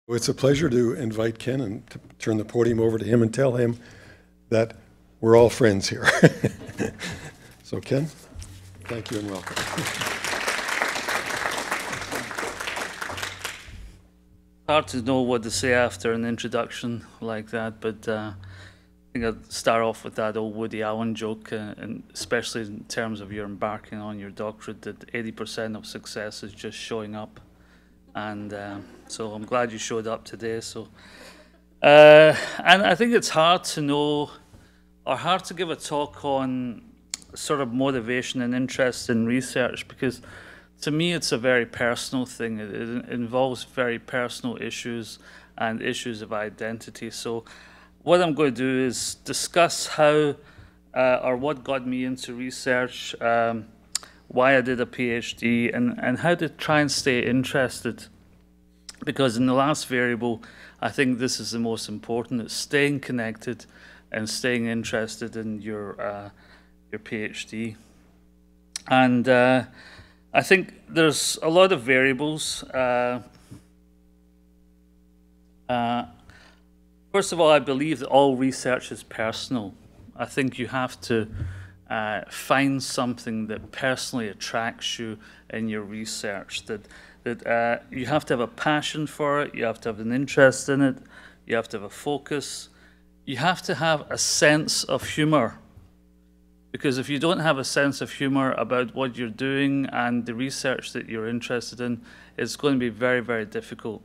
Well, it's a pleasure to invite Ken and to turn the podium over to him and tell him that we're all friends here. So Ken, thank you and welcome. Hard to know what to say after an introduction like that, but I think I'd start off with that old Woody Allen joke, and especially in terms of you're embarking on your doctorate, that 80% of success is just showing up. And so I'm glad you showed up today. So, and I think it's hard to know, or hard to give a talk on sort of motivation and interest in research, because to me it's a very personal thing. It involves very personal issues and issues of identity. So what I'm going to do is discuss how or what got me into research, why I did a PhD, and how to try and stay interested. Because in the last variable, I think this is the most important. It's staying connected and staying interested in your PhD. And I think there's a lot of variables. First of all, I believe that all research is personal. I think you have to find something that personally attracts you in your research, that you have to have a passion for it, you have to have an interest in it, you have to have a focus, you have to have a sense of humor. Because if you don't have a sense of humor about what you're doing and the research that you're interested in, it's going to be very, very difficult.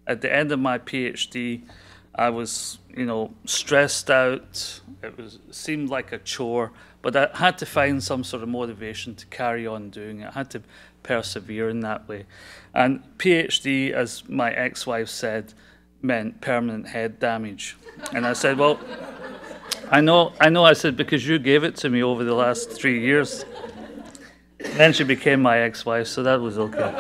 At the end of my PhD, I was, stressed out. It seemed like a chore, but I had to find some sort of motivation to carry on doing it. I had to persevere in that way. And PhD, as my ex-wife said, meant permanent head damage. And I said, well, I know, I said, because you gave it to me over the last 3 years. And then she became my ex-wife, so that was okay.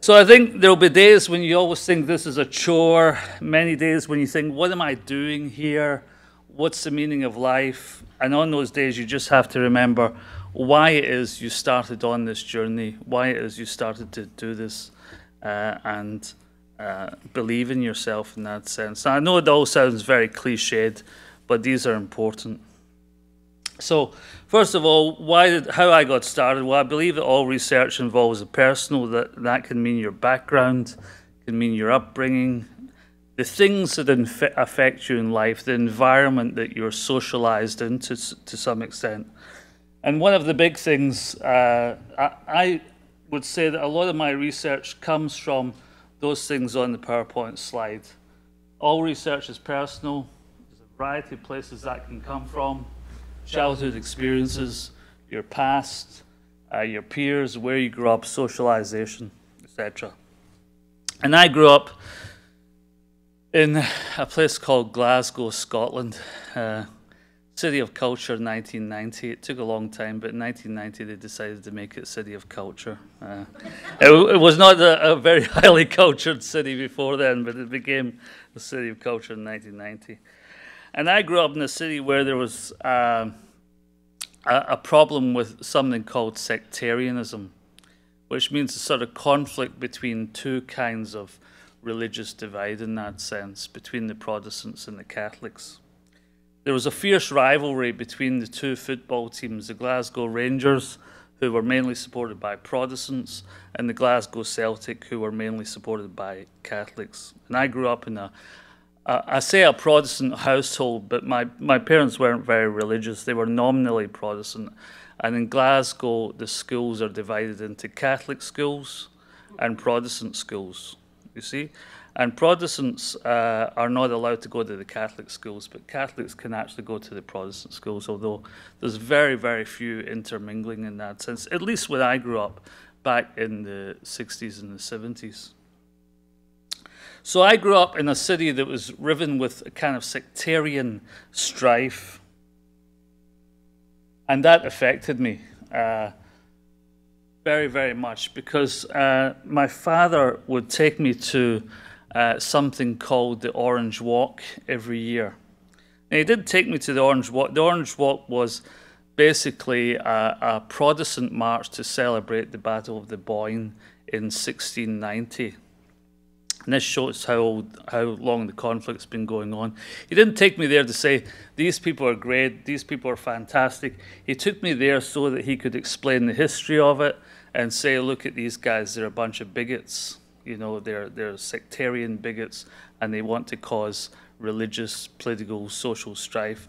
So I think there'll be days when you always think this is a chore, many days when you think, what am I doing here? What's the meaning of life? And on those days, you just have to remember why it is you started on this journey, why it is you started to do this, and believe in yourself in that sense. Now, I know it all sounds very cliched, but these are important. So, first of all, how I got started? Well, I believe that all research involves a personal. That can mean your background, can mean your upbringing, the things that affect you in life, the environment that you're socialized into to some extent. And one of the big things, I would say that a lot of my research comes from those things on the PowerPoint slide. All research is personal. There's a variety of places that can come from. Childhood experiences, your past, your peers, where you grew up, socialization, etc. And I grew up in a place called Glasgow, Scotland. City of Culture, 1990. It took a long time, but in 1990 they decided to make it City of Culture. It was not a very highly cultured city before then, but it became the City of Culture in 1990. And I grew up in a city where there was a problem with something called sectarianism, which means a sort of conflict between two kinds of religious divide in that sense, between the Protestants and the Catholics. There was a fierce rivalry between the two football teams, the Glasgow Rangers, who were mainly supported by Protestants, and the Glasgow Celtic, who were mainly supported by Catholics. And I grew up in I say a Protestant household, but my parents weren't very religious. They were nominally Protestant. And in Glasgow, the schools are divided into Catholic schools and Protestant schools, you see? And Protestants are not allowed to go to the Catholic schools, but Catholics can actually go to the Protestant schools, although there's very, very few intermingling in that sense, at least when I grew up back in the 60s and the 70s. So I grew up in a city that was riven with a kind of sectarian strife, and that affected me very, very much, because my father would take me to something called the Orange Walk every year. And he did take me to the Orange Walk. The Orange Walk was basically a Protestant march to celebrate the Battle of the Boyne in 1690. And this shows how long the conflict's been going on. He didn't take me there to say, these people are great, these people are fantastic. He took me there so that he could explain the history of it and say, look at these guys, they're a bunch of bigots. You know, they're sectarian bigots, and they want to cause religious, political, social strife,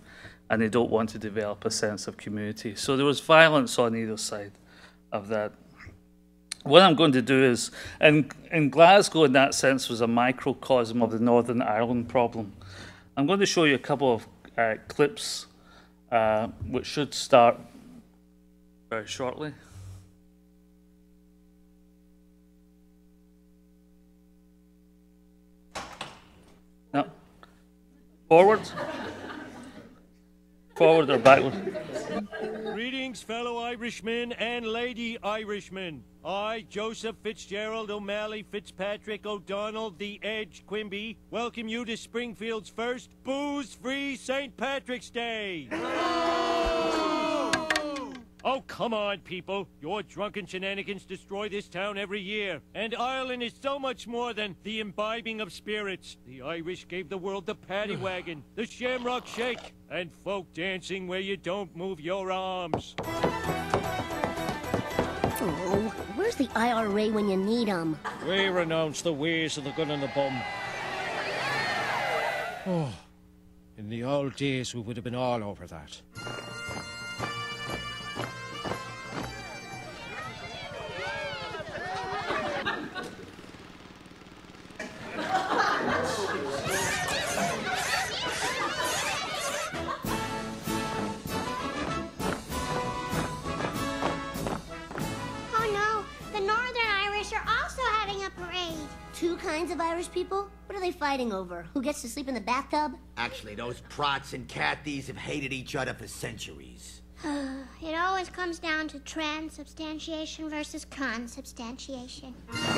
and they don't want to develop a sense of community. So there was violence on either side of that. What I'm going to do is, and Glasgow in that sense was a microcosm of the Northern Ireland problem. I'm going to show you a couple of clips which should start very shortly. No. Forward. Forward or backward? Greetings, fellow Irishmen and lady Irishmen. I, Joseph Fitzgerald O'Malley Fitzpatrick O'Donnell, the Edge Quimby, welcome you to Springfield's first booze-free St. Patrick's Day. Oh, come on, people. Your drunken shenanigans destroy this town every year. And Ireland is so much more than the imbibing of spirits. The Irish gave the world the paddy wagon, the shamrock shake, and folk dancing where you don't move your arms. Oh, where's the IRA when you need 'em? We renounce the ways of the gun and the bum. Oh, in the old days we would have been all over that. Two kinds of Irish people? What are they fighting over? Who gets to sleep in the bathtub? Actually, those prots and cathies have hated each other for centuries. It always comes down to transubstantiation versus consubstantiation. Stop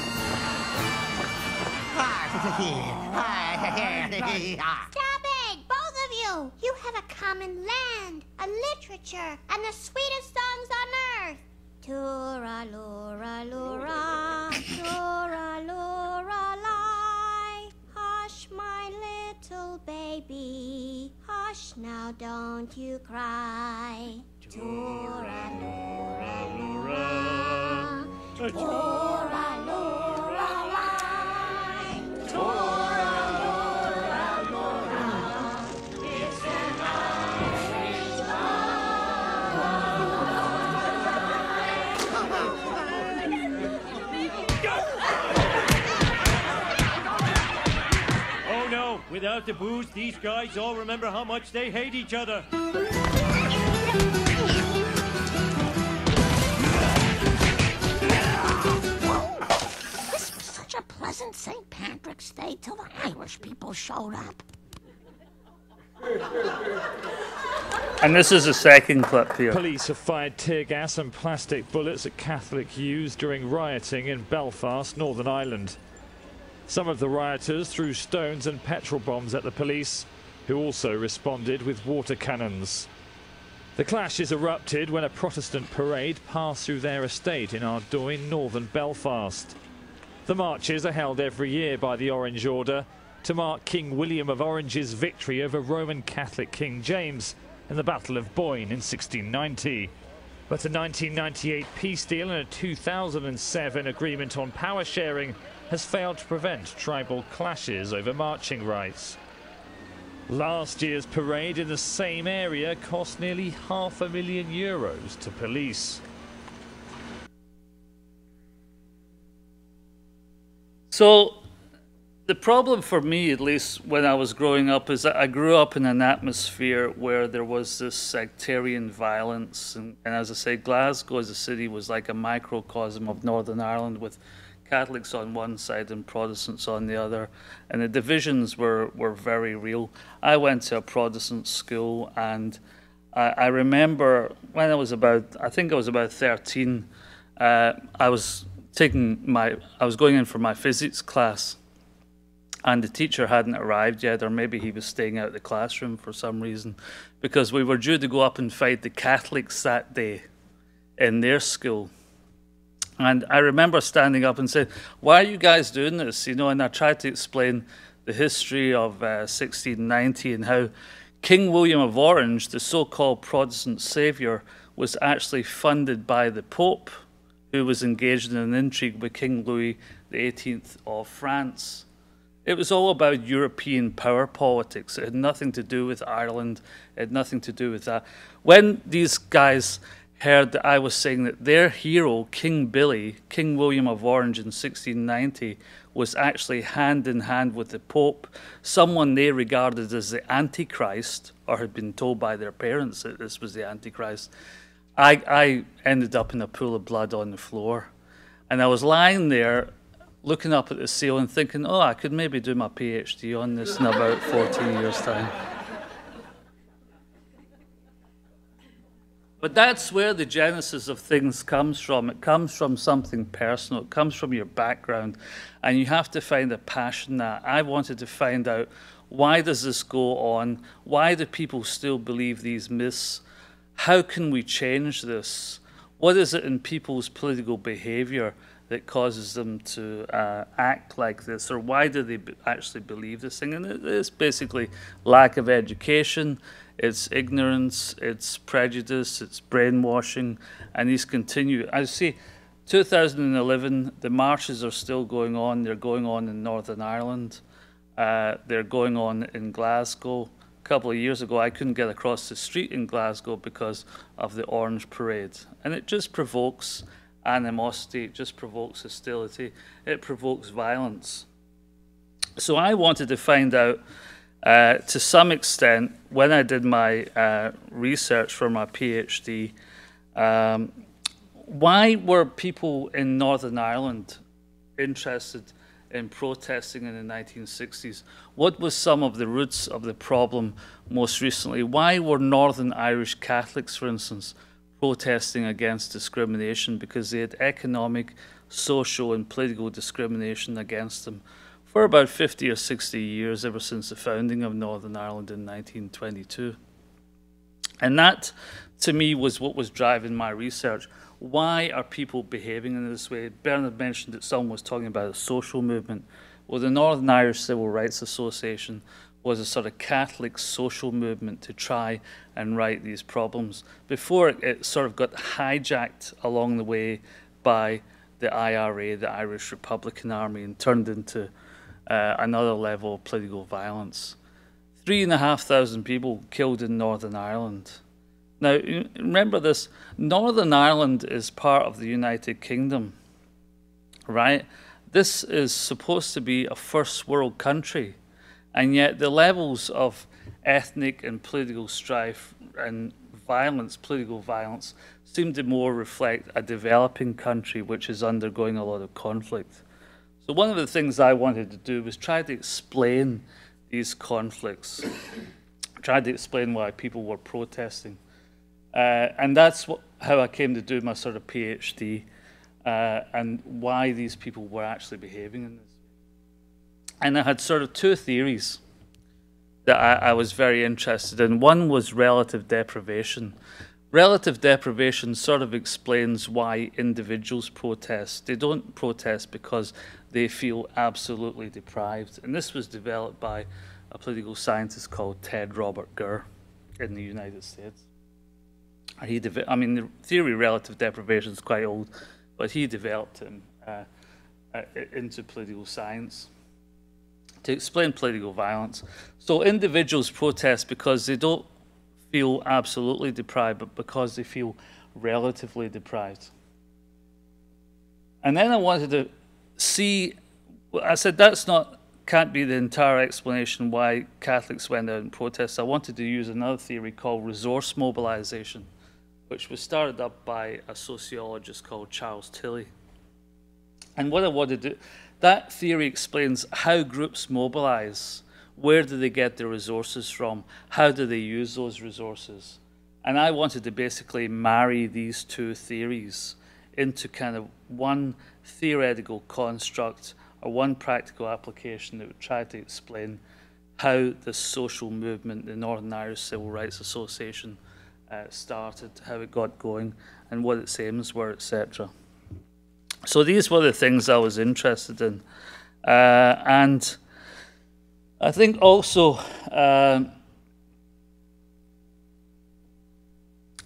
it, both of you! You have a common land, a literature, and the sweetest songs on earth. Tura lura lura, tura lura lie. Hush, my little baby, hush now, don't you cry. Tura lura lura, tura lura lie. Tura lura lura, it's an Irish Oh no, without the booze, these guys all remember how much they hate each other. This was such a pleasant St. Patrick's Day till the Irish people showed up. And this is a second clip here. Police have fired tear gas and plastic bullets at Catholic youths during rioting in Belfast, Northern Ireland. Some of the rioters threw stones and petrol bombs at the police, who also responded with water cannons. The clashes erupted when a Protestant parade passed through their estate in Ardoyne, northern Belfast. The marches are held every year by the Orange Order to mark King William of Orange's victory over Roman Catholic King James in the Battle of Boyne in 1690. But a 1998 peace deal and a 2007 agreement on power sharing has failed to prevent tribal clashes over marching rights. Last year's parade in the same area cost nearly €500,000 to police. So the problem for me, at least when I was growing up, is that I grew up in an atmosphere where there was this sectarian violence. And as I say, Glasgow as a city was like a microcosm of Northern Ireland, with Catholics on one side and Protestants on the other. And the divisions were very real. I went to a Protestant school, and I remember when I was about 13, I was going in for my physics class, and the teacher hadn't arrived yet, or maybe he was staying out of the classroom for some reason, because we were due to go up and fight the Catholics that day in their school. And I remember standing up and saying, why are you guys doing this? You know, and I tried to explain the history of 1690 and how King William of Orange, the so-called Protestant savior, was actually funded by the Pope, who was engaged in an intrigue with King Louis XVIII of France. It was all about European power politics. It had nothing to do with Ireland. It had nothing to do with that. When these guys heard that I was saying that their hero, King Billy, King William of Orange in 1690, was actually hand in hand with the Pope, someone they regarded as the Antichrist, or had been told by their parents that this was the Antichrist, I ended up in a pool of blood on the floor. And I was lying there looking up at the ceiling thinking, oh, I could maybe do my PhD on this in about 14 years' time. But that's where the genesis of things comes from. It comes from something personal. It comes from your background. And you have to find a passion in that. I wanted to find out, why does this go on? Why do people still believe these myths? How can we change this? What is it in people's political behavior that causes them to act like this? Or why do they actually believe this thing? And it is basically lack of education. It's ignorance, it's prejudice, it's brainwashing, and these continue. I see 2011, the marches are still going on. They're going on in Northern Ireland. They're going on in Glasgow. A couple of years ago, I couldn't get across the street in Glasgow because of the Orange Parade. And it just provokes animosity, it just provokes hostility, it provokes violence. So I wanted to find out, to some extent, when I did my research for my PhD, why were people in Northern Ireland interested in protesting in the 1960s? What was some of the roots of the problem most recently? Why were Northern Irish Catholics, for instance, protesting against discrimination? Because they had economic, social, and political discrimination against them for about 50 or 60 years, ever since the founding of Northern Ireland in 1922. And that, to me, was what was driving my research. Why are people behaving in this way? Bernard mentioned that someone was talking about a social movement. Well, the Northern Irish Civil Rights Association was a sort of Catholic social movement to try and right these problems before it sort of got hijacked along the way by the IRA, the Irish Republican Army, and turned into another level of political violence. 3,500 people killed in Northern Ireland. Now, remember this, Northern Ireland is part of the United Kingdom, right? This is supposed to be a first world country, and yet the levels of ethnic and political strife and violence, political violence, seem to more reflect a developing country which is undergoing a lot of conflict. So one of the things I wanted to do was try to explain these conflicts, try to explain why people were protesting. And that's how I came to do my sort of PhD, and why these people were actually behaving in this. And I had sort of two theories that I was very interested in. One was relative deprivation. Relative deprivation sort of explains why individuals protest. They don't protest because they feel absolutely deprived. And this was developed by a political scientist called Ted Robert Gurr in the United States. I mean, the theory of relative deprivation is quite old, but he developed it into political science to explain political violence. So individuals protest because they don't feel absolutely deprived, but because they feel relatively deprived. And then I wanted to see, I said can't be the entire explanation why Catholics went out and protested. I wanted to use another theory called resource mobilization, which was started up by a sociologist called Charles Tilley. And what I wanted to do, that theory explains how groups mobilize. Where do they get their resources from? How do they use those resources? And I wanted to basically marry these two theories into kind of one theoretical construct or one practical application that would try to explain how the social movement, the Northern Irish Civil Rights Association, started, how it got going, and what its aims were, etc. So these were the things I was interested in. And I think also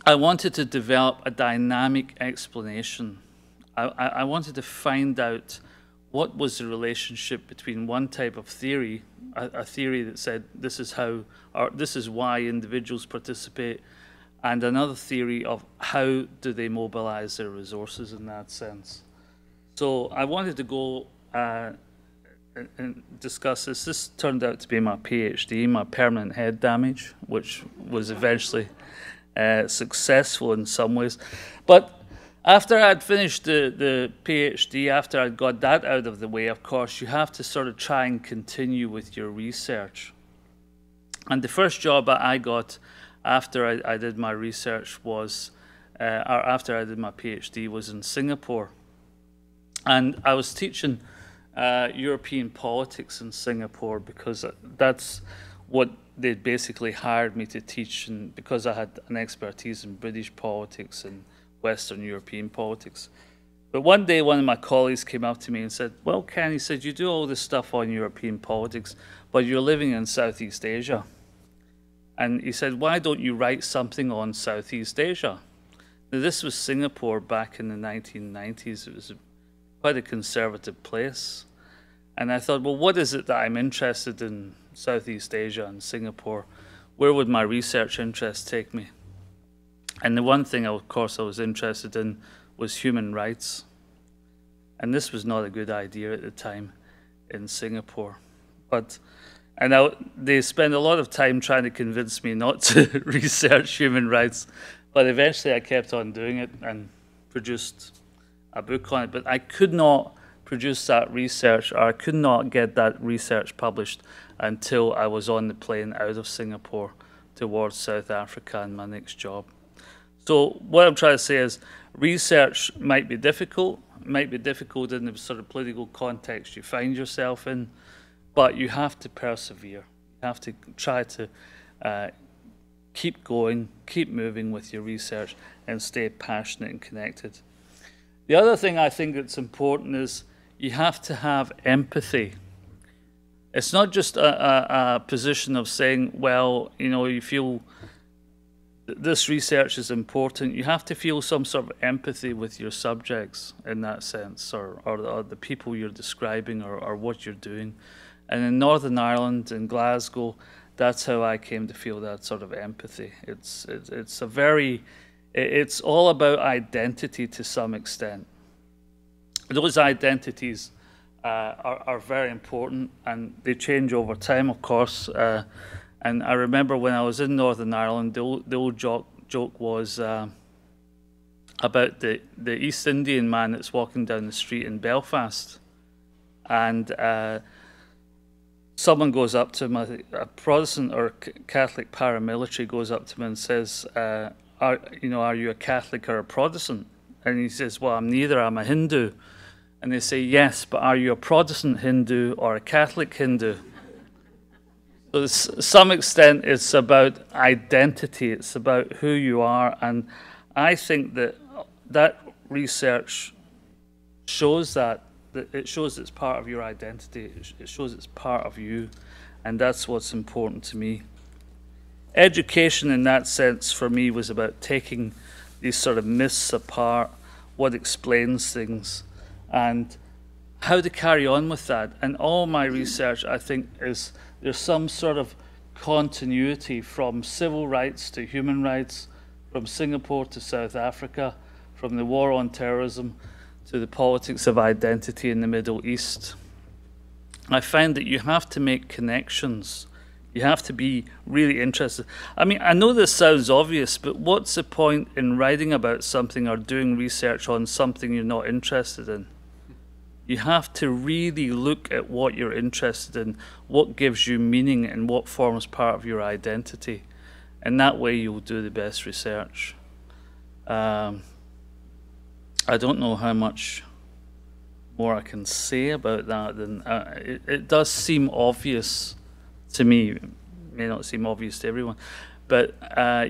I wanted to develop a dynamic explanation. I wanted to find out what was the relationship between one type of theory, a theory that said this is how, or this is why individuals participate, and another theory of how do they mobilize their resources in that sense. So I wanted to go and discuss this. This turned out to be my PhD, my permanent head damage, which was eventually successful in some ways. But after I'd finished the PhD, after I'd got that out of the way, of course, you have to sort of try and continue with your research. And the first job I got after I did my research was, or after I did my PhD, was in Singapore. And I was teaching European politics in Singapore because that's what they basically hired me to teach, and because I had an expertise in British politics and Western European politics. But one day one of my colleagues came up to me and said, well, Ken, he said, you do all this stuff on European politics, but you're living in Southeast Asia. And he said, why don't you write something on Southeast Asia? Now, this was Singapore back in the 1990s. It was quite a conservative place. And I thought, well, what is it that I'm interested in Southeast Asia and Singapore? Where would my research interests take me? And the one thing, of course, I was interested in was human rights. And this was not a good idea at the time in Singapore. They spent a lot of time trying to convince me not to research human rights. But eventually I kept on doing it and produced a book on it. But I could not produce that research, or I could not get that research published until I was on the plane out of Singapore towards South Africa and my next job. So what I'm trying to say is research might be difficult. It might be difficult in the sort of political context you find yourself in, but you have to persevere. You have to try to keep going, keep moving with your research, and stay passionate and connected. The other thing I think that's important is you have to have empathy. It's not just a position of saying, well, you know, you feel this research is important. You have to feel some sort of empathy with your subjects in that sense, or the people you're describing, or what you're doing. And in Northern Ireland, in Glasgow, that's how I came to feel that sort of empathy. It's all about identity to some extent. Those identities are very important, and they change over time, of course. And I remember when I was in Northern Ireland, the old joke was about the East Indian man that's walking down the street in Belfast. And someone goes up to him, a Protestant or Catholic paramilitary goes up to him and says, are you a Catholic or a Protestant? And he says, well, I'm neither, I'm a Hindu. And they say, yes, but are you a Protestant Hindu or a Catholic Hindu? So to some extent, it's about identity. It's about who you are. And I think that research shows that it shows it's part of your identity. It shows it's part of you. And that's what's important to me. Education in that sense for me was about taking these sort of myths apart, what explains things, and how to carry on with that. And all my research, I think, is there's some sort of continuity from civil rights to human rights, from Singapore to South Africa, from the war on terrorism to the politics of identity in the Middle East. I find that you have to make connections. You have to be really interested. I mean, I know this sounds obvious, but what's the point in writing about something or doing research on something you're not interested in? You have to really look at what you're interested in, what gives you meaning, and what forms part of your identity. And that way you'll do the best research. I don't know how much more I can say about that. Than it does seem obvious to me. It may not seem obvious to everyone, but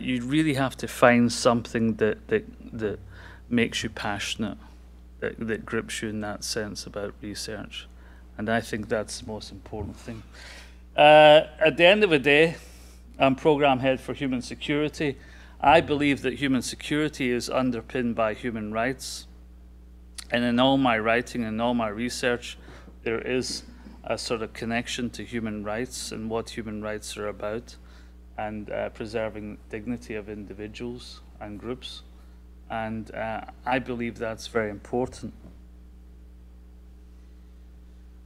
you really have to find something that makes you passionate, that grips you in that sense about research. And I think that's the most important thing. At the end of the day, I'm program head for human security. I believe that human security is underpinned by human rights. And in all my writing and all my research, there is a sort of connection to human rights and what human rights are about, and preserving dignity of individuals and groups. And I believe that's very important.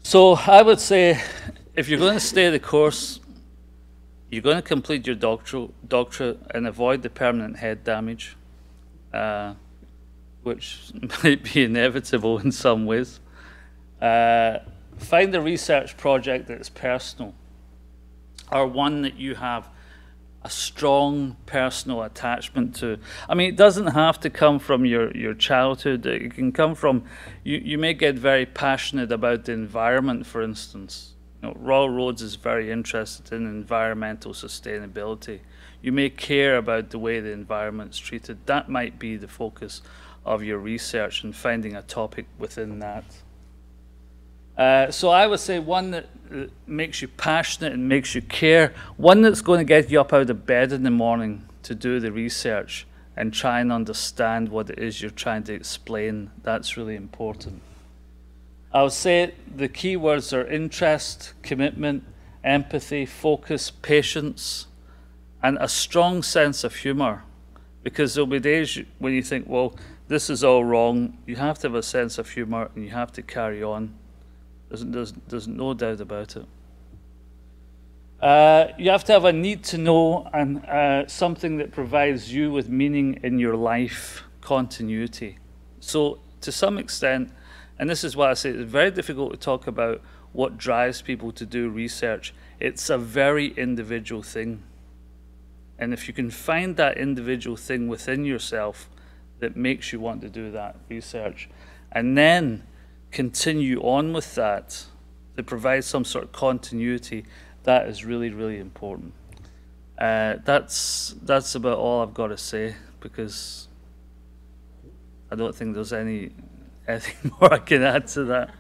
So I would say, if you're going to stay the course, you're going to complete your doctorate and avoid the permanent head damage, which might be inevitable in some ways. Find a research project that is personal, or one that you have a strong personal attachment to. I mean, it doesn't have to come from your childhood. It can come from, you may get very passionate about the environment, for instance. You know, Royal Roads is very interested in environmental sustainability. You may care about the way the environment's treated. That might be the focus of your research, and finding a topic within that. So I would say one that makes you passionate and makes you care, one that's going to get you up out of bed in the morning to do the research and try and understand what it is you're trying to explain. That's really important. I would say the key words are interest, commitment, empathy, focus, patience, and a strong sense of humor. Because there'll be days when you think, well, this is all wrong. You have to have a sense of humor and you have to carry on. There's no doubt about it. You have to have a need to know, and something that provides you with meaning in your life, continuity. So to some extent, and this is why I say it's very difficult to talk about what drives people to do research. It's a very individual thing. And if you can find that individual thing within yourself that makes you want to do that research, and then continue on with that to provide some sort of continuity, that is really, really important. That's about all I've got to say, because I don't think there's anything more I can add to that.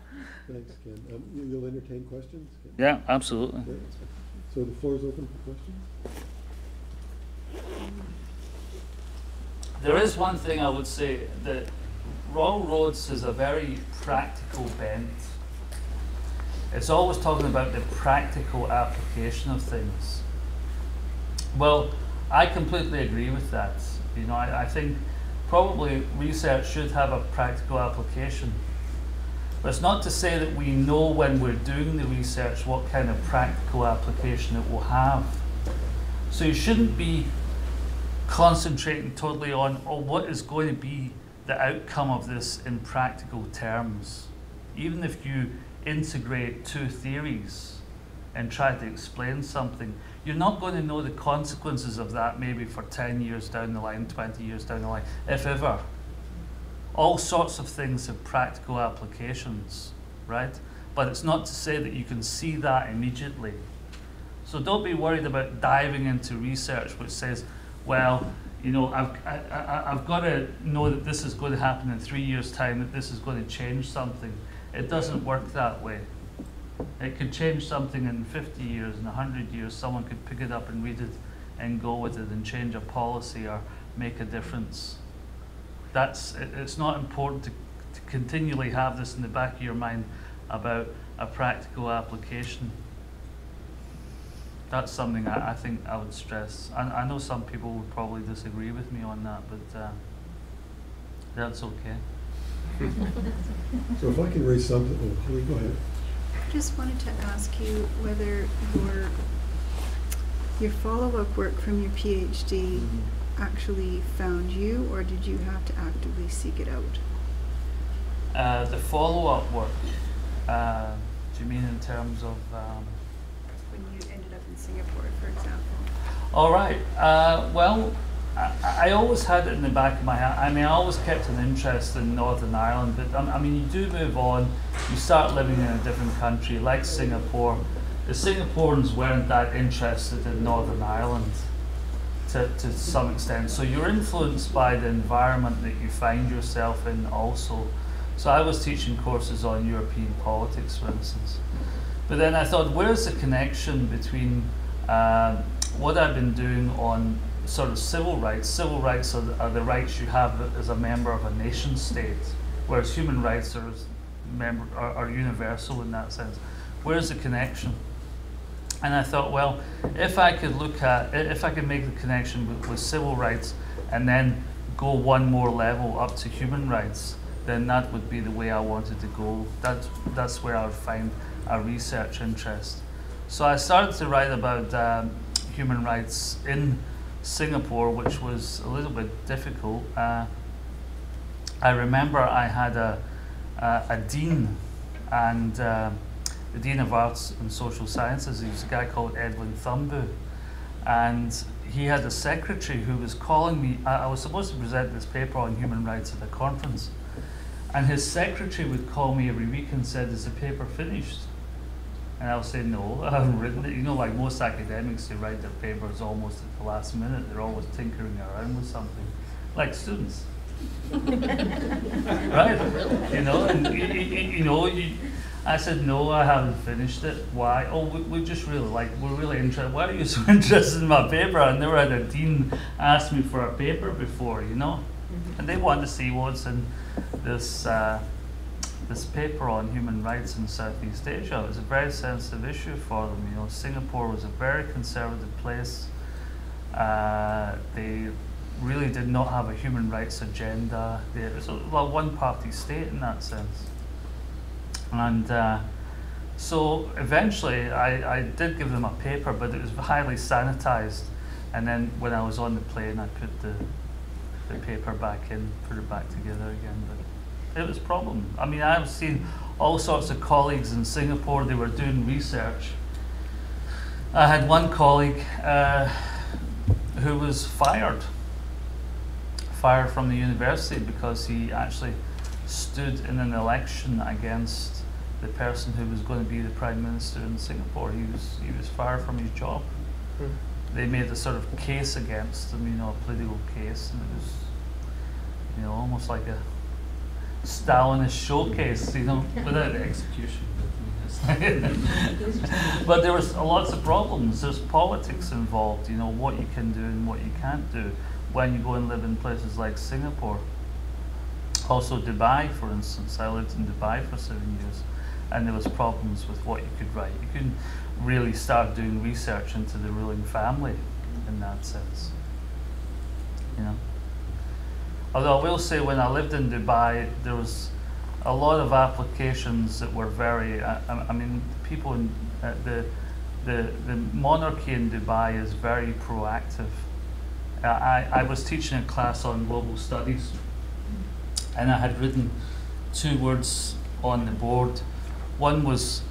Thanks, Ken. You'll entertain questions? Ken? Yeah, absolutely. Okay. So the floor is open for questions. There is one thing I would say, that Royal Roads has a very practical bent. It's always talking about the practical application of things. Well, I completely agree with that. You know, I think probably research should have a practical application. But it's not to say that we know when we're doing the research what kind of practical application it will have. So you shouldn't be concentrating totally on, oh, what is going to be the outcome of this in practical terms. Even if you integrate two theories and try to explain something, you're not going to know the consequences of that maybe for 10 years down the line, 20 years down the line, if ever. All sorts of things have practical applications, right? But it's not to say that you can see that immediately. So don't be worried about diving into research which says, well, you know, I've got to know that this is going to happen in 3 years' time, that this is going to change something. It doesn't work that way. It could change something in 50 years, in 100 years. Someone could pick it up and read it and go with it and change a policy or make a difference. It's not important to continually have this in the back of your mind about a practical application. That's something I think I would stress. I know some people would probably disagree with me on that, but that's okay. So if I can raise something, oh, Holly, go ahead. I just wanted to ask you whether your follow-up work from your PhD actually found you, or did you have to actively seek it out? The follow-up work, do you mean in terms of... when you ended up in Singapore, for example? All right. Well, I always had it in the back of my head. I mean, I always kept an interest in Northern Ireland, but I mean, you do move on. You start living in a different country, like Singapore. The Singaporeans weren't that interested in Northern Ireland to some extent. So you're influenced by the environment that you find yourself in also. So I was teaching courses on European politics, for instance. But then I thought, where's the connection between what I've been doing on sort of civil rights? Civil rights are the rights you have as a member of a nation state, whereas human rights are universal in that sense. Where's the connection? And I thought, well, if I could make the connection with civil rights and then go one more level up to human rights, then that would be the way I wanted to go. That's where I would find a research interest. So I started to write about human rights in Singapore, which was a little bit difficult. I remember I had a dean, and the Dean of Arts and Social Sciences. He was a guy called Edwin Thumbu, and he had a secretary who was calling me. I was supposed to present this paper on human rights at a conference, and his secretary would call me every week and said, "Is the paper finished?" And I would say, "No, I haven't written it." You know, like most academics, they write their papers almost at the last minute. They're always tinkering around with something, like students. Right? You know, and I said, "No, I haven't finished it." Why? "Oh, we just really we're really interested." "Why are you so interested in my paper?" I never had a dean ask me for a paper before, you know? And they wanted to see what's in this paper on human rights in Southeast Asia. It was a very sensitive issue for them. You know, Singapore was a very conservative place. They really did not have a human rights agenda. It was a one-party state in that sense. And so eventually I did give them a paper, but it was highly sanitized. And then when I was on the plane, I put the paper back in, put it back together again. But it was a problem. I mean, I've seen all sorts of colleagues in Singapore, they were doing research. I had one colleague who was fired from the university because he actually stood in an election against the person who was going to be the Prime Minister in Singapore. He was fired from his job. They made a sort of case against him, you know, a political case, and it was, you know, almost like a Stalinist showcase, you know, without execution. But there was lots of problems. There's politics involved, you know, what you can do and what you can't do when you go and live in places like Singapore. Also Dubai, for instance. I lived in Dubai for 7 years, and there was problems with what you could write. You couldn't really start doing research into the ruling family in that sense, you know. Although I will say, when I lived in Dubai, there was a lot of applications that were very, I mean, people in the monarchy in Dubai is very proactive. I was teaching a class on global studies, and I had written 2 words on the board. One was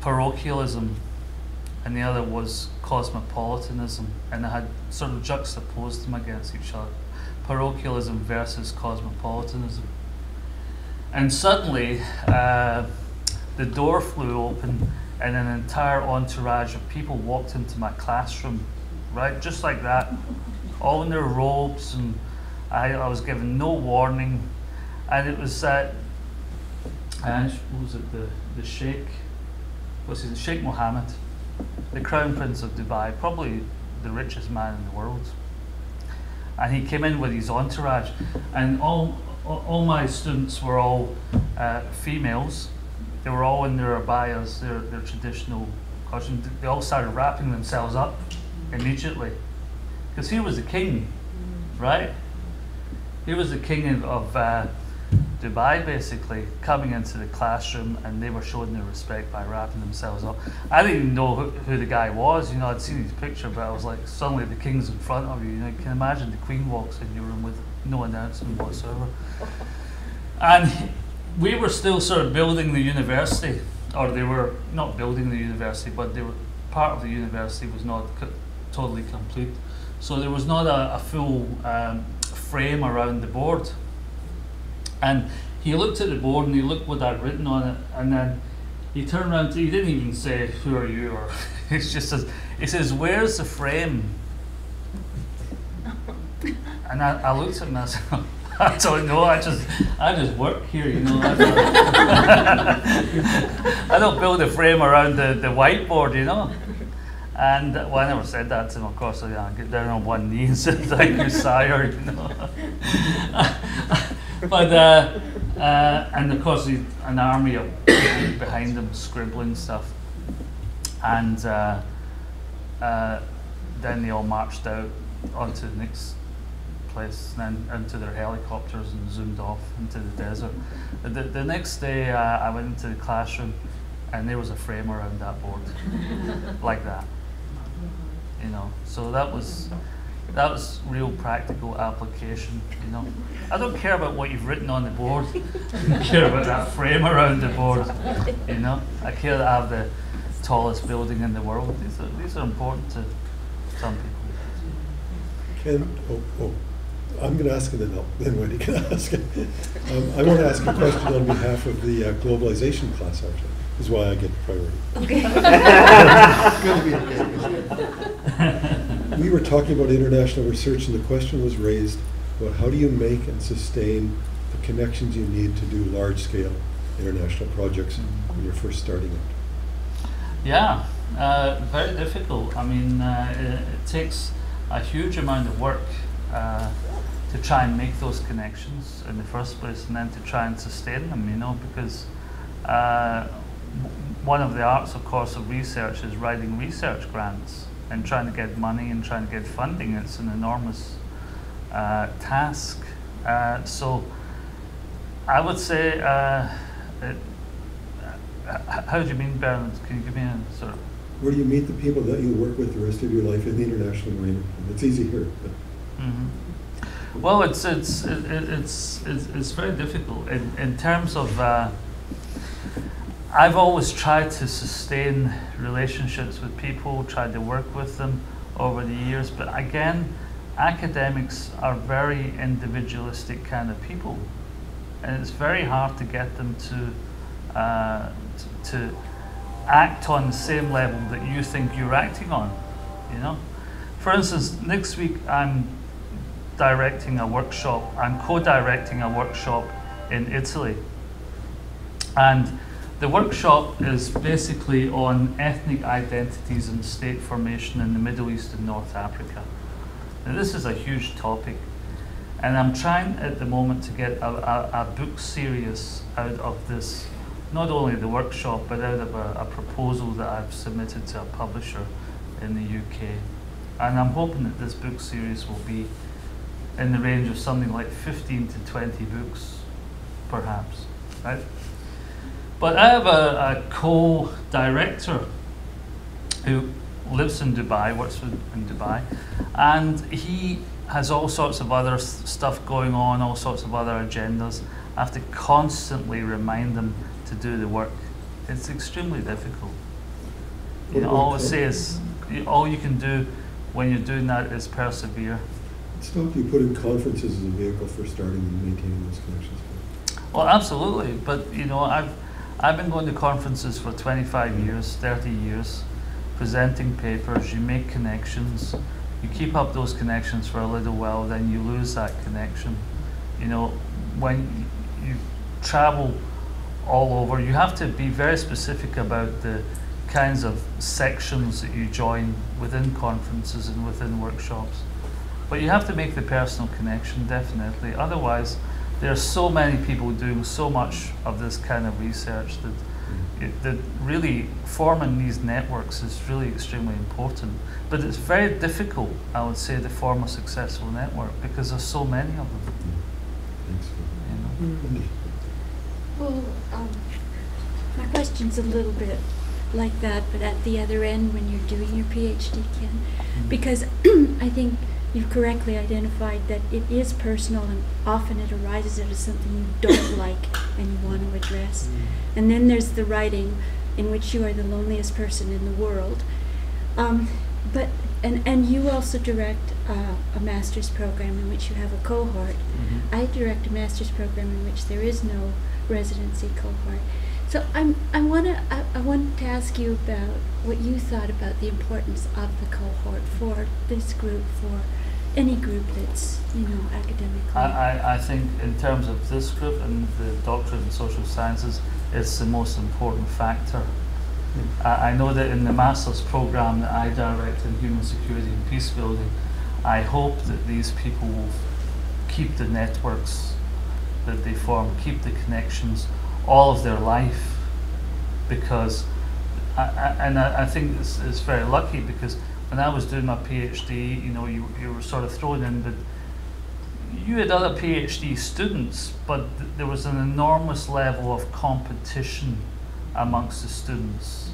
parochialism, and the other was cosmopolitanism, and I had sort of juxtaposed them against each other. Parochialism versus cosmopolitanism. And suddenly, the door flew open, and an entire entourage of people walked into my classroom, right, just like that, all in their robes, and I was given no warning. And it was what was it, the Sheikh, what's his name? Sheikh Mohammed, the Crown Prince of Dubai, probably the richest man in the world. And he came in with his entourage, and all my students were all females. They were all in their abayas, their traditional costume. They all started wrapping themselves up immediately, because he was the king, right? He was the king of Dubai, basically, coming into the classroom, and they were showing their respect by wrapping themselves up. I didn't even know who the guy was, you know, I'd seen his picture, but I was like, suddenly the king's in front of you, you know, you can imagine the queen walks in your room with no announcement whatsoever. And we were still sort of building the university, or they were not building the university, but they were, part of the university was not totally complete. So there was not a full frame around the board. And he looked at the board and he looked what I'd written on it, and then he turned around he didn't even say, "Who are you?" or he just says, "Where's the frame?" And I looked at him and I said, I don't know. I just work here, you know. I don't build a frame around the whiteboard, you know. And well, I never said that to him. Of course, I get down on one knee and say, "Thank you, sire," you know. But and of course, he's an army of people behind him scribbling stuff, and then they all marched out onto the next place, and then into their helicopters and zoomed off into the desert. The next day, I went into the classroom, and there was a frame around that board, like that. You know, so that was real practical application. You know, I don't care about what you've written on the board. I care about that frame around the board. You know, I care that I have the tallest building in the world. These are important to some people. Ken, I'm going to ask it then Wendy can ask it. I want to ask a question on behalf of the globalization class, actually. This is why I get priority. Okay. We were talking about international research, and the question was raised about how do you make and sustain the connections you need to do large-scale international projects when you're first starting out? Yeah, very difficult. I mean, it takes a huge amount of work to try and make those connections in the first place, and then to try and sustain them, you know, because one of the arts, of course, of research is writing research grants and trying to get money and trying to get funding. It's an enormous task. So I would say, how do you mean, Bernard? Can you give me a sort of... Where do you meet the people that you'll work with the rest of your life in the international arena? It's easy here. But well, it's very difficult in terms of. I've always tried to sustain relationships with people, tried to work with them over the years, but again, academics are very individualistic kind of people, and it's very hard to get them to act on the same level that you think you're acting on, you know. For instance, next week I'm co-directing a workshop in Italy, and the workshop is basically on ethnic identities and state formation in the Middle East and North Africa. Now, this is a huge topic, and I'm trying at the moment to get a book series out of this, not only the workshop, but out of a proposal that I've submitted to a publisher in the UK. And I'm hoping that this book series will be in the range of something like 15 to 20 books, perhaps, right? But I have a co-director who lives in Dubai, works in Dubai, and he has all sorts of other stuff going on, all sorts of other agendas. I have to constantly remind them to do the work. It's extremely difficult. You know, all I say is, all you can do when you're doing that is persevere. Still, you put in conferences as a vehicle for starting and maintaining those connections? Well, absolutely, but you know, I've been going to conferences for 25 years, 30 years, presenting papers. You make connections, you keep up those connections for a little while, then you lose that connection. You know, when you travel all over, you have to be very specific about the kinds of sections that you join within conferences and within workshops. But you have to make the personal connection, definitely. Otherwise, there are so many people doing so much of this kind of research that really forming these networks is really extremely important. But it's very difficult, I would say, to form a successful network because there's so many of them. Thanks. You know? Well, my question's a little bit like that, but at the other end when you're doing your PhD, Ken, because I think you've correctly identified that it is personal and often it arises out of something you don't like and you want to address. And then there's the writing in which you are the loneliest person in the world. And you also direct a master's program in which you have a cohort. I direct a master's program in which there is no residency cohort. So I wanted to ask you about what you thought about the importance of the cohort for this group, for any group that's, you know, academically. I think in terms of this group and the doctorate in social sciences, it's the most important factor. I know that in the master's program that I direct in human security and peace building, I hope that these people will keep the networks that they form, keep the connections all of their life, because I think it's very lucky, because when I was doing my PhD, you know, you were sort of thrown in, but you had other PhD students, but there was an enormous level of competition amongst the students.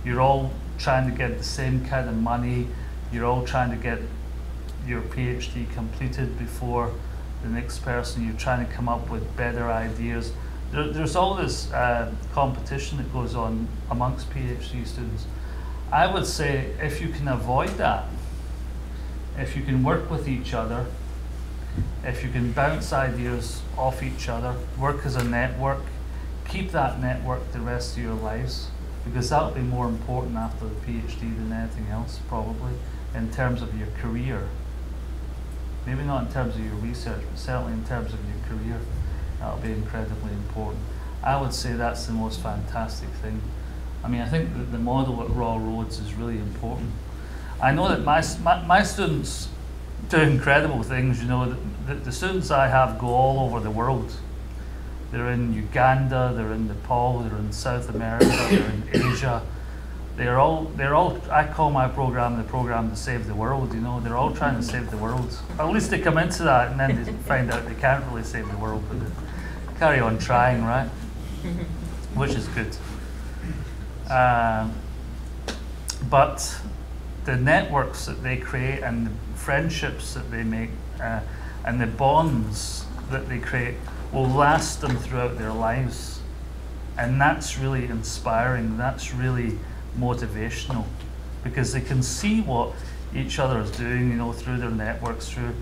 You're all trying to get the same kind of money, you're all trying to get your PhD completed before the next person, you're trying to come up with better ideas. There's all this competition that goes on amongst PhD students. I would say if you can avoid that, if you can work with each other, if you can bounce ideas off each other, work as a network, keep that network the rest of your lives, because that'll be more important after the PhD than anything else, probably, in terms of your career. Maybe not in terms of your research, but certainly in terms of your career. That'll be incredibly important. I would say that's the most fantastic thing. I mean, I think that the model at Royal Roads is really important. I know that my students do incredible things. You know, the students I have go all over the world. They're in Uganda, they're in Nepal, they're in South America, they're in Asia. They're all, I call my program the program to save the world, you know. They're all trying to save the world. At least they come into that and then they find out they can't really save the world, but they carry on trying, right? Which is good. But the networks that they create and the friendships that they make and the bonds that they create will last them throughout their lives. And that's really inspiring, that's really motivational, because they can see what each other is doing, you know, through their networks, through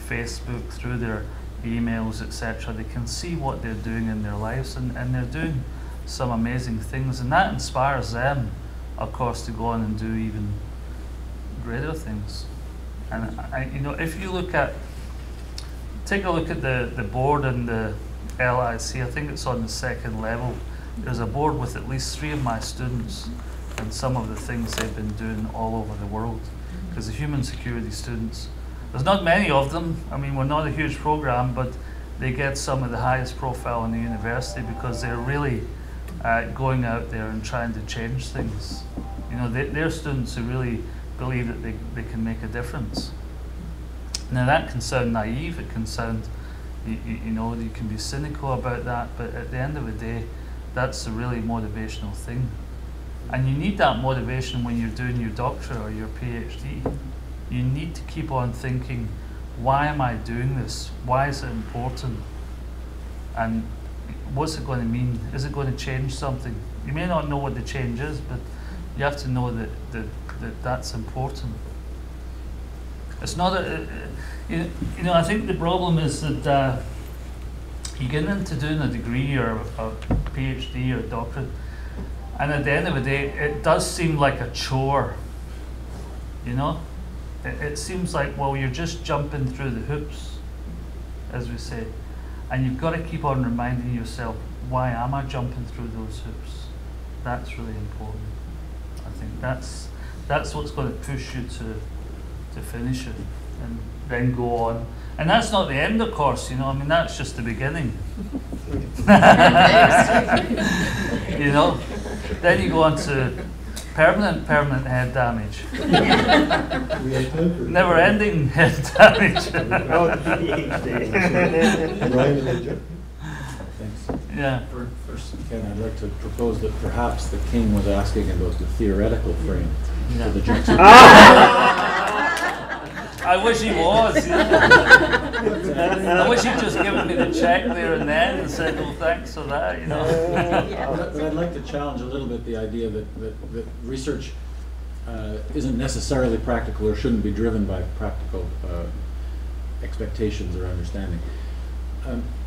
Facebook, through their emails, etc. They can see what they're doing in their lives, and they're doing some amazing things, and that inspires them, of course, to go on and do even greater things. And you know, if you take a look at the board and the LIC, I think it's on the second level. There's a board with at least 3 of my students and some of the things they've been doing all over the world. Because the human security students, there's not many of them. I mean, we're not a huge program, but they get some of the highest profile in the university because they're really going out there and trying to change things. You know, they're students who really believe that they can make a difference. Now that can sound naive, it can sound, you know, you can be cynical about that, but at the end of the day, that's a really motivational thing. And you need that motivation when you're doing your doctorate or your PhD. You need to keep on thinking, why am I doing this? Why is it important? And what's it going to mean? Is it going to change something? You may not know what the change is, but you have to know that that's important. It's not you know, I think the problem is that you get into doing a degree or a PhD or a doctorate, and at the end of the day, it does seem like a chore, you know? It seems like, well, you're just jumping through the hoops, as we say, and you've got to keep on reminding yourself, why am I jumping through those hoops? That's really important. I think that's what's going to push you to finish it and then go on. And that's not the end, of course, you know, I mean, that's just the beginning. You know, then you go on to permanent head damage. Never-ending head damage. Thanks. Yeah. First, Ken, I'd like to propose that perhaps the king was asking about the theoretical frame for the Jackson. I wish he was. I wish he'd just given me the check there and then and said, "Oh, thanks for that," you know. But I'd like to challenge a little bit the idea that research isn't necessarily practical or shouldn't be driven by practical expectations or understanding.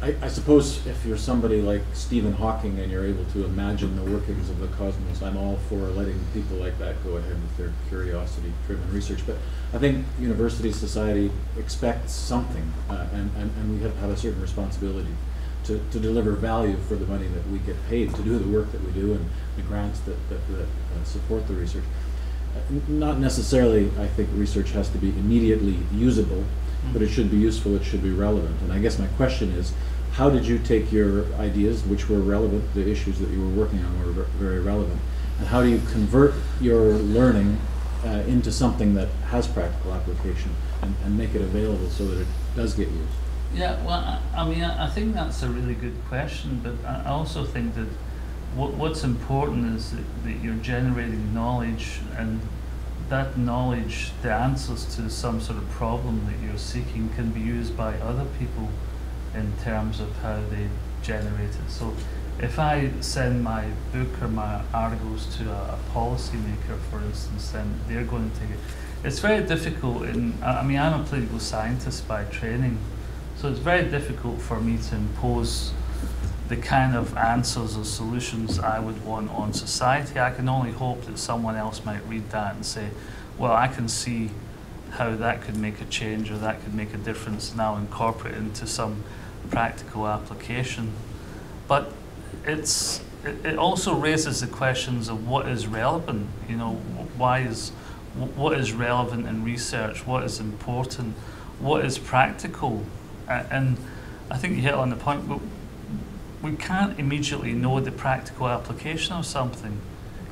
I suppose if you're somebody like Stephen Hawking and you're able to imagine the workings of the cosmos, I'm all for letting people like that go ahead with their curiosity-driven research. But I think university society expects something, and we have a certain responsibility to deliver value for the money that we get paid to do the work that we do and the grants that support the research. Not necessarily, I think, research has to be immediately usable, but it should be useful, it should be relevant. And I guess my question is, how did you take your ideas, which were relevant, the issues that you were working on were very relevant, and how do you convert your learning into something that has practical application and make it available so that it does get used? Yeah, well, I mean, I think that's a really good question, but I also think that what's important is that you're generating knowledge, and that knowledge, the answers to some sort of problem that you're seeking, can be used by other people in terms of how they generate it. So if I send my book or my articles to a policymaker, for instance, then they're going to take it. It's very difficult, I mean, I'm a political scientist by training, so it's very difficult for me to impose the kind of answers or solutions I would want on society. I can only hope that someone else might read that and say, well, I can see how that could make a change or that could make a difference, and I'll incorporate it into some practical application. But it also raises the questions of what is relevant, you know, what is relevant in research, what is important, what is practical. And I think you hit on the point, but we can't immediately know the practical application of something.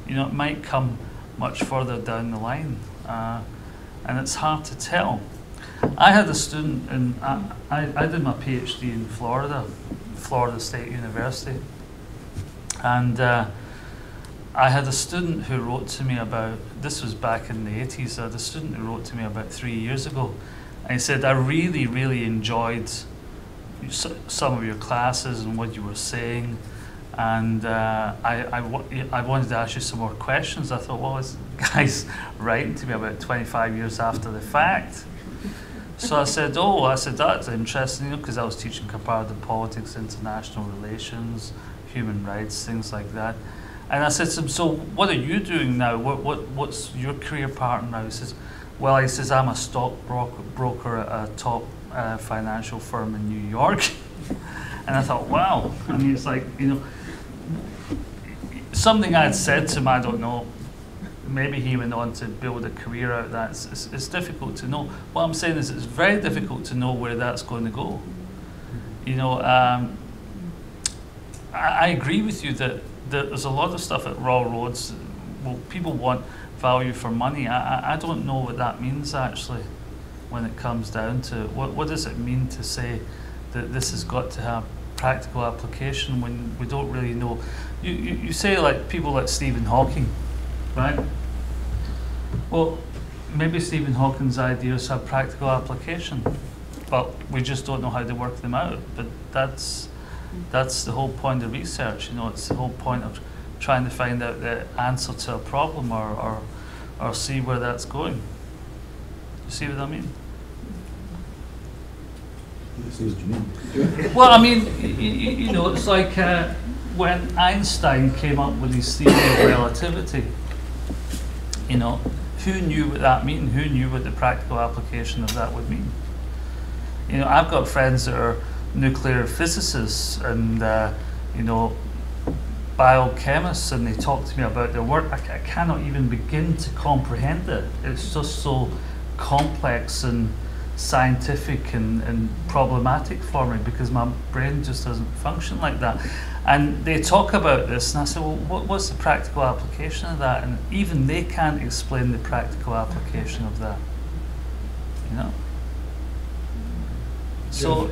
You know, it might come much further down the line, and it's hard to tell. I had a student, and I did my PhD in Florida State University, and I had a student who wrote to me about, this was back in the 80s, I had a student who wrote to me about 3 years ago, and he said, I really, really enjoyed some of your classes and what you were saying, and I wanted to ask you some more questions. I thought, well, this guy's writing to me about 25 years after the fact. So I said, that's interesting, you know, because I was teaching comparative politics, international relations, human rights, things like that. And I said to him, so what are you doing now? What's your career pattern now? He says, well, I'm a stockbroker at a top financial firm in New York. And I thought, wow. I mean, it's like, you know, something I had said to him, I don't know, maybe he went on to build a career out of that. It's difficult to know. What I'm saying is it's very difficult to know where that's going to go. You know, I agree with you that there's a lot of stuff at Raw Roads. Well, people want value for money. I don't know what that means actually when it comes down to it. What does it mean to say that this has got to have practical application when we don't really know? You say like people like Stephen Hawking, right? Well, maybe Stephen Hawking's ideas have practical application, but we just don't know how to work them out. But that's the whole point of research, you know. It's the whole point of trying to find out the answer to a problem or see where that's going. You see what I mean? Well, I mean, you know, it's like when Einstein came up with his theory of relativity, you know, who knew what that meant? Who knew what the practical application of that would mean? You know, I've got friends that are nuclear physicists and, you know, biochemists, and they talk to me about their work. I cannot even begin to comprehend it. It's just so complex and scientific and problematic for me because my brain just doesn't function like that. And they talk about this, and I say, well, what's the practical application of that? And even they can't explain the practical application of that, you know? So,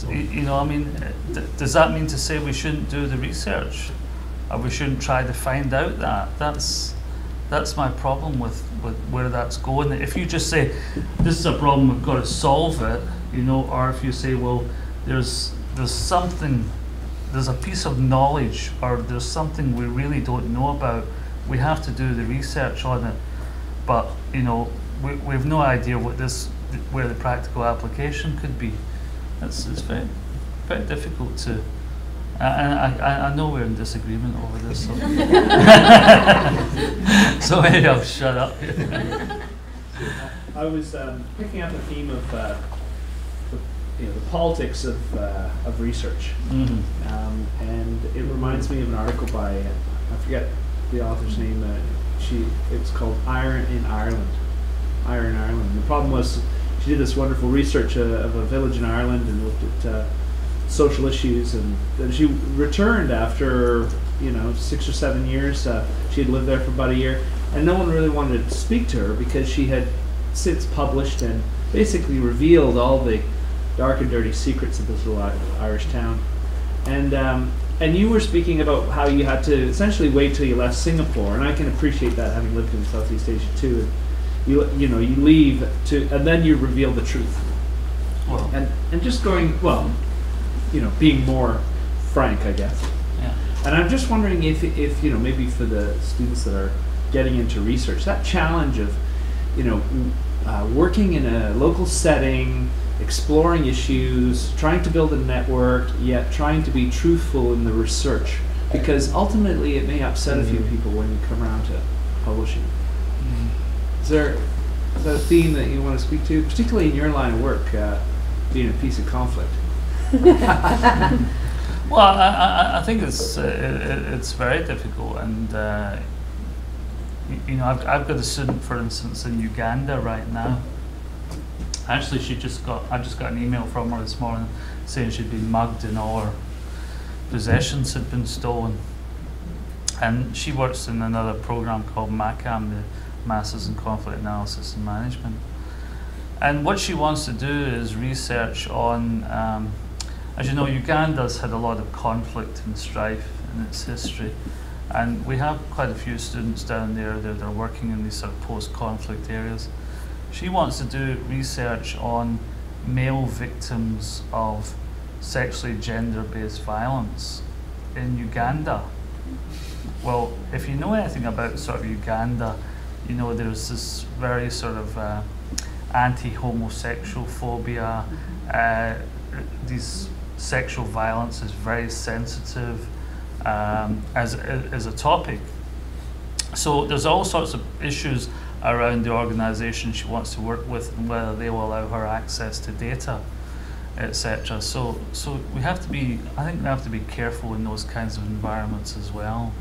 you know, I mean, does that mean to say we shouldn't do the research? Or we shouldn't try to find out that? That's my problem with where that's going. If you just say, this is a problem, we've got to solve it, you know, or if you say, well, there's something, there's a piece of knowledge, or there's something we really don't know about, we have to do the research on it, but, you know, we have no idea where the practical application could be. It's very, quite difficult to. I know we're in disagreement over this, so, so maybe I'll shut up. I was picking up the theme of the politics of research, and it reminds me of an article by I forget the author's name. It's called Iron in Ireland. Iron in Ireland. And the problem was she did this wonderful research of a village in Ireland and looked at social issues, and then she returned after 6 or 7 years. She had lived there for about a year, and no one really wanted to speak to her because she had since published and basically revealed all the dark and dirty secrets of this little Irish town. And you were speaking about how you had to essentially wait till you left Singapore, and I can appreciate that, having lived in Southeast Asia too. You leave and then you reveal the truth. Well, and just going being more frank, I guess. Yeah. And I'm just wondering if maybe for the students that are getting into research, that challenge of working in a local setting, exploring issues, trying to build a network, yet trying to be truthful in the research, because ultimately it may upset a few people when you come around to publishing. Is that a theme that you want to speak to, particularly in your line of work, being a piece of conflict? Well, I think it's very difficult, and I've got a student, for instance, in Uganda right now. Actually, I just got an email from her this morning saying she'd been mugged and all her possessions had been stolen. And she works in another program called MACAM, the Masters in Conflict Analysis and Management. And what she wants to do is research on, as you know, Uganda's had a lot of conflict and strife in its history. And we have quite a few students down there that are working in these sort of post-conflict areas. She wants to do research on male victims of sexually gender-based violence in Uganda. Well, if you know anything about sort of Uganda, there's this very sort of anti-homosexual phobia. These sexual violence is very sensitive as a topic. So there's all sorts of issues around the organisation she wants to work with and whether they will allow her access to data, etc. So we have to be, I think we have to be careful in those kinds of environments as well.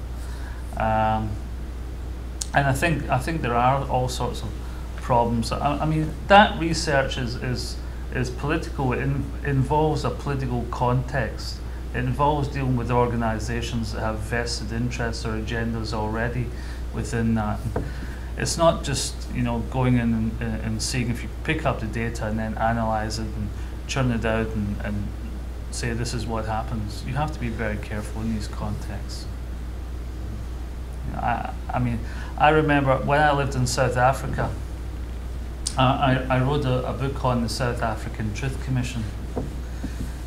And I think there are all sorts of problems. I mean, that research is political. It involves a political context. It involves dealing with organisations that have vested interests or agendas already within that. It's not just going in and seeing if you pick up the data and then analyse it and churn it out and say this is what happens. You have to be very careful in these contexts. I mean, I remember when I lived in South Africa, I wrote a book on the South African Truth Commission,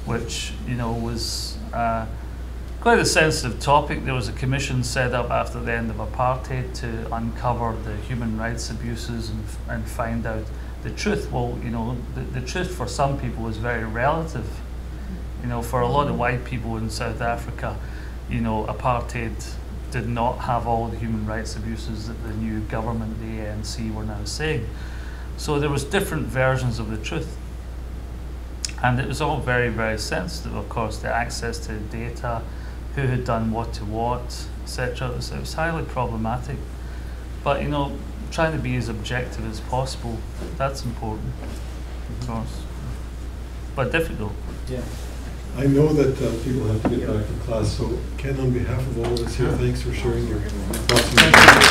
which was quite a sensitive topic. There was a commission set up after the end of apartheid to uncover the human rights abuses and find out the truth. Well, the truth for some people is very relative. For a lot of white people in South Africa, apartheid did not have all the human rights abuses that the new government, the ANC, were now saying. So there was different versions of the truth. And it was all very, very sensitive, of course, the access to data, who had done what to what, etc. It was highly problematic. But, trying to be as objective as possible, that's important, of course. But difficult. Yeah. I know that people have to get back to class, so Ken, on behalf of all of us here, thanks for sharing your thoughts.